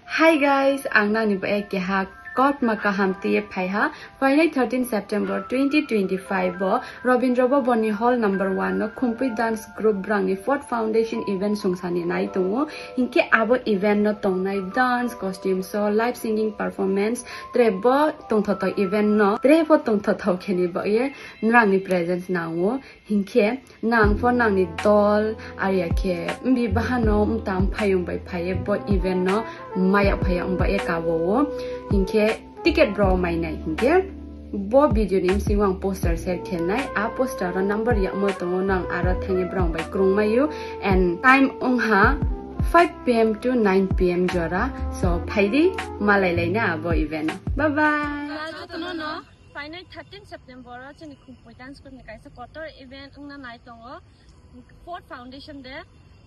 Hi guys, ang nang ni ba ekehak Kot Makahamti Paiha, Friday 13 September 2025 bo Robindra Boni Hall number 1 no Kumpi Dance Group Brangni Fort Foundation event sungsani nai tungo hinke abo event no tongnai dance costume show live singing performance trebo tongthoto event no trebo tongthoto kheni bo ye nrangni presence nawo hinke nang for nangni dol aria ke mbi bahano mtam phayung bai phaye bo event no maya phayang ba e kawo hinke ticket draw mai nai hinge bo video nim singwang poster set khenai a poster ra number ya mo tongo nang ara thangi brown by krung mayu and time ongha 5 p.m. to 9 p.m. jora so phaidi malai laina abo event bye bye no final 13 September ra chini khumpai dance group ni kaisa quarter event ungna nai tongo Fort Foundation de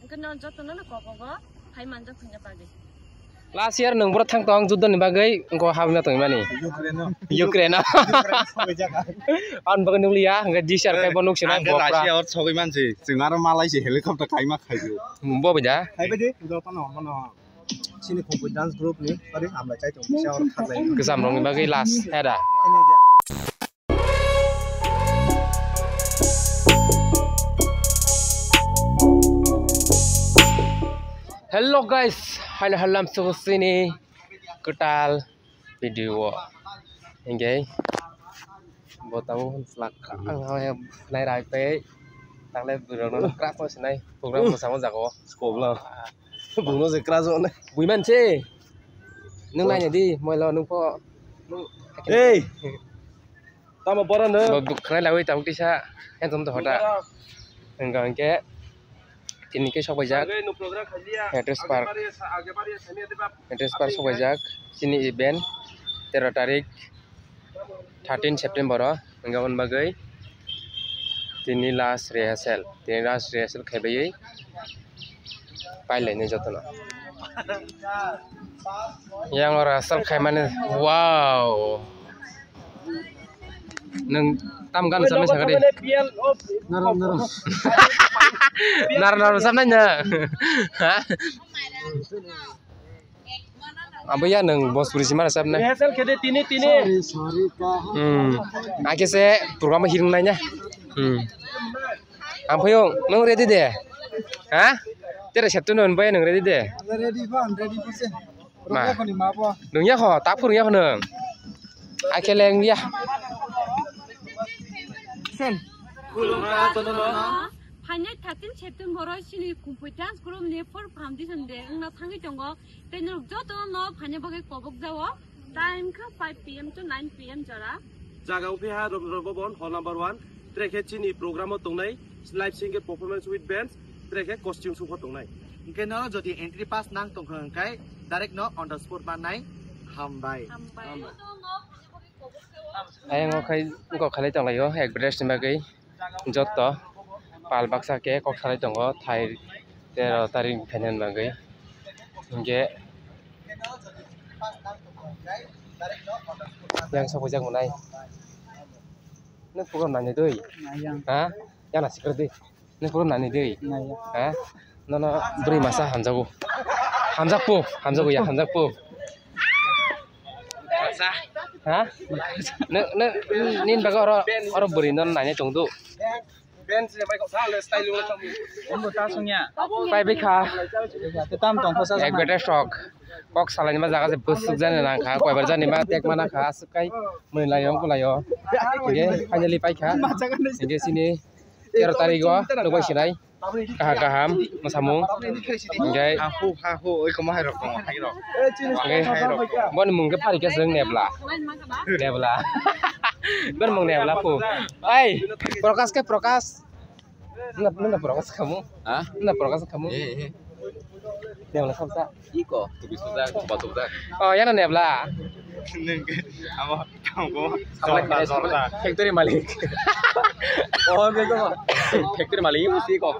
ngna jotono na kokogo hai manja phina pagi last year nung berthang tong judan bagai engko hamna tong mani Ukraine an bagai nulia enggak di share kai bonuk sina bo last year sogai mansi singar malai si helicopter kaima khaiyo bo beja hai bade do pano sini khumpai dance group ni pare hamla chai tong bisa or khaklai kesam rong bagai last ada Hello guys, halam sini ketal video ini, botang flak ang nai rai pe, tang le burung keras tu sini, program bersama jago, sekolah, burung se keras tu, buiman sih, nung nanya di, mau lo nung po, hey tama boran de kena lawi tahu kisah, yang tu hoda, enggak ke ini ke Sobajak, address park Sobajak, sini event 13 tarik 13 September, enggawan bagai, ini last rehearsal kebayai, pilotnya jatuh yang rehearsal kayak mana, wow, neng tamkan sama sekali. Naran samanya. Hah? Apa ya neng bos polisi mana sabna? rehearsal kede tini sorry ka Akhir se program hiring nanya. Apa yung neng ready deh? Hah? Tera satu non bay neng ready deh? ready se Ma. ko ni ma po Neng ya kho, tak pun ya kho neng. Akhir leng ya. sen final 13 September ra chini khumpai dance group ni Fort Foundation de ungna thangi tongo tenrok jotono phanya bagai kobok jawo time ka 5 p.m. to 9 p.m. jara Jaga UPH Robon Hall number 1 trek chini program tongnai live singing performance with bands trek costume show tongnai ingke no jodi entry pass nang tongkhang kai direct no on the spot manai hambai Ayang kok khalai tong layo address ni bagai joto pal baksa ke kok khalai tong thai 13 tarik phenan bagai ingge yang Sobajak munai ne program nani doi ha yang nasi kerdi ne program nani doi ha nono beri masa hamzaku ya hamzaku hah? Nin baga orang berinon nanya tunggu. band se mai ko sa le style lu tam om ta sungya Pai bika. tam tong khosa Ek beta stock. Kok salah ni mah jaga se busuk jana nang kha, koi berjan ni mah tek mana kha sukai mun layong ko layo. Oke, finally pai kha. Oke sini 13 tarik go, lu bai sinai. Kaham masamung. Oke. hahu oi ko mahai rok hai rok Oke. Bon mung ke pari ke seng nebla. Bon mung nebla pu. Ai, prokas. Nggak prokas kamu? Hah? Nggak prokas kamu? Nebla samsa. iko tubis sudah batu dah Oh, yan nebla. apa kamu Factory malik. oh bego Factory malik sih kok.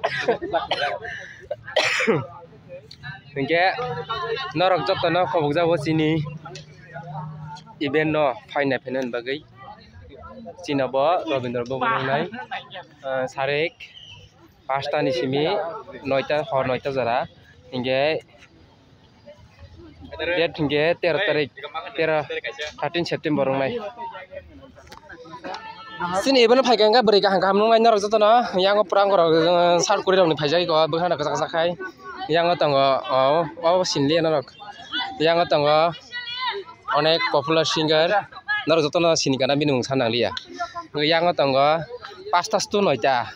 Nengke norok jok tono kobok jawo sini event no final phenan bagai Cinaba Robindra Bobonai Sarek 5টা নিশিমি 9টা হর 9টা যারা ইংগে date hingga 13 tarik 13 September ngai sini ibu nih kan beri kahang kaham nungai norok jatuh no yang perang korok South Korea nih pajai kok bukan ada kesak-sakai yang tanggo oh sinli norok yang tanggo onek popular singer norok jatuh no sini karena bingung sanang liya yang tanggo pastas tu noja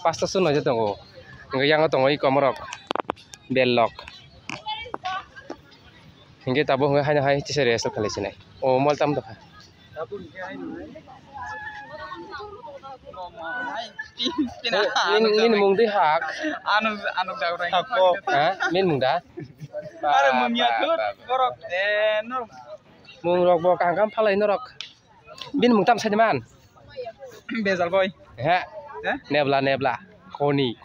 pastas tu noja tanggo yang tanggo ikomorok belok hingga tabuh hanya hai cisere esok kali sini oh mal tam tuh min mung di hak anu daurang hako min mung dah are mumia tut korok nor mung rok bo kang kam phalai norok min mung tam sajaman bezal boy ha nebla khoni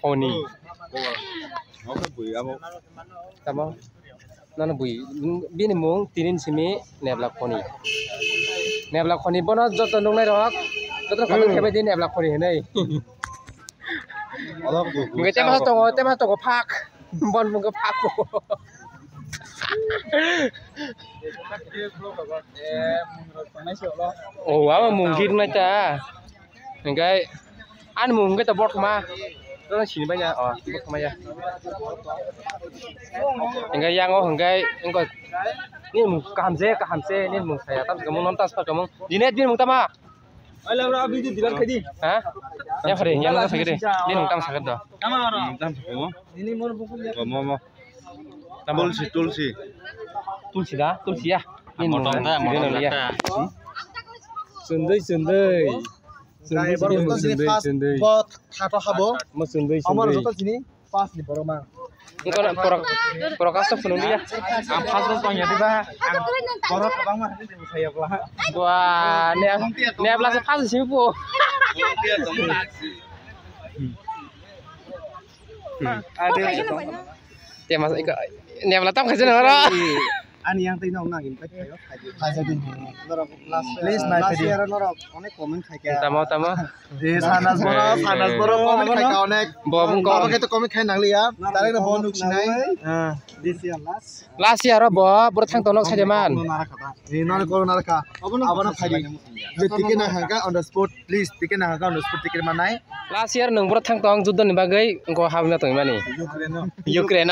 oke bui amo tamo nana bui bin mung tinin simi nebla khoni bono joto nung nai rok joto kami khebe din nebla khoni nei ngai tema tongo phak bon mung ko phak ko oh ama mungkin na cha ngai an mung cái tabot ma nó chỉ bây giờ bot ma ya ngai yang oh ngai engko ni mung kaham se ni mung saya tam kamu non tas pa kamu dinet bin mung tama ala ra abi di dilan khadi ha yang khari yang no sakit ni mung tam sakit do tama ro tam mo ini mon bukul ya mo tulsi ya ni mung ya sundai Pot tato habo. mo sundai Amar joto sini pas di boroma. engko nak prokas to penuh ya am khasro panya di ba korok abang mah ini saya pelah wah ne abla se pas sih po ada ya mas ne abla tam khajana ro Ani yang tino nangin pe kayo din norok please na pe era norok onek comment khai ka tamo sanas boro comment khai ka onek bobung ko ke to comment khai nangli ya tare na bonuk sinai this year last year bo bur thang tonok sajaman ni nor ko naraka abana khai je tiket na hangka on the spot please tiket na hangka on the spot tiket manai last year nung bur thang tong juddon ni bagai engko habna tong mani Ukraine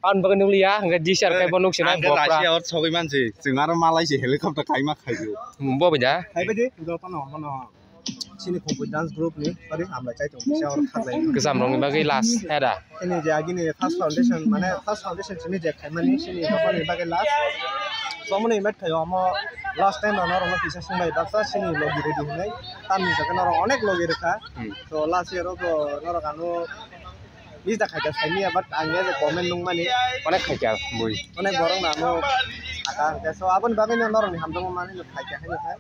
an bagai nulia enggak di share kai bonuk sina bo pra Russia और सबै मान्छे जोंहार मालायसि हेलिकप्टार काइमा खाइयो bo baja khai pe de do pano mano sini kompo dance group ni tadi hamla chai tong shawar khaklai kesam rong ni bagai last ada ini je agini first foundation mane first foundation sini je khaimani sini kapani bagai last somone met khayo amo last time na rong pisa sungai daksa sini logi ready hunai tamni sakana rong onek logi rekha to last year ko norok anu bisa khaja saimia but angge je comment nung mani onek khaja bui onek borong na anu aka so abon bagai na norok ni hamdong mani lo khaja hai khai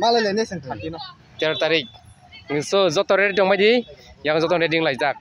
malai le ne sang thaki no 13 tarik so joto ready dong baji yang joto ready lai jak